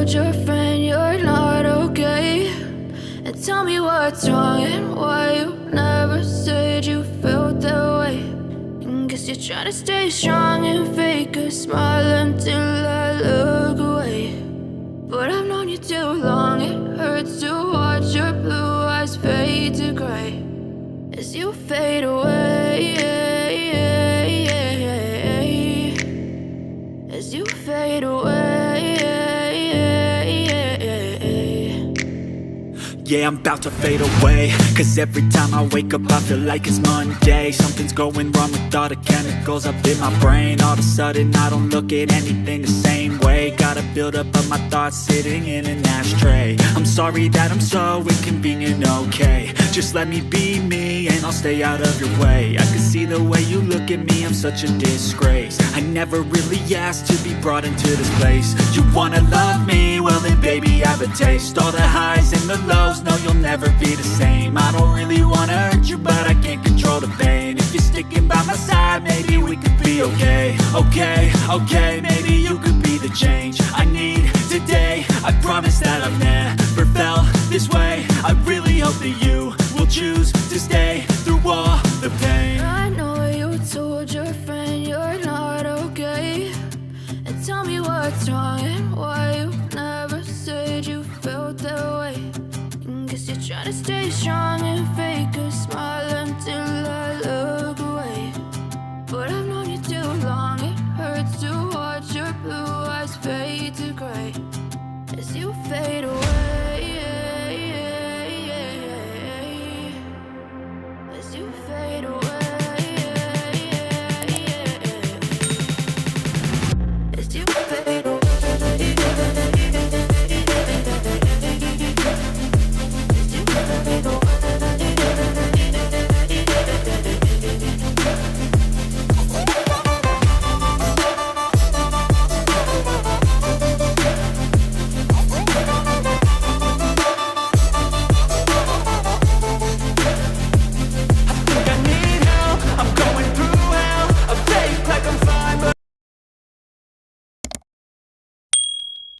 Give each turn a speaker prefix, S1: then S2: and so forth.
S1: told your friend you're not okay? And tell me what's wrong and why you never said you felt that way. And guess you're trying to stay strong and fake a smile until I look away. But I've known you too long, it hurts to watch your blue eyes fade to gray as you fade away, as you fade away.
S2: Yeah, I'm about to fade away, cause every time I wake up I feel like it's Monday. Something's going wrong with all the chemicals up in my brain. All of a sudden I don't look at anything the same way. Got a buildup of my thoughts sitting in an ashtray. I'm sorry that I'm so inconvenient, okay? Just let me be me and I'll stay out of your way. I can see the way you look at me, I'm such a disgrace. I never really asked to be brought into this place. You wanna love me? Well then baby have a taste. All the highs and the lows, no you'll never be the same. I don't really wanna hurt you but I can't control the pain. If you're sticking by my side maybe we could be okay. Okay, maybe you could be the change I need today. I promise that I've never felt this way. I really hope that you will choose to stay through all the pain.
S1: I know you told your friend you're not okay. And tell me what's wrong and why you never said you felt that way. And guess you're trying to stay strong and fake a smile until I look away. But I've known you too long, it hurts to watch your blue eyes fade to gray as you fade away.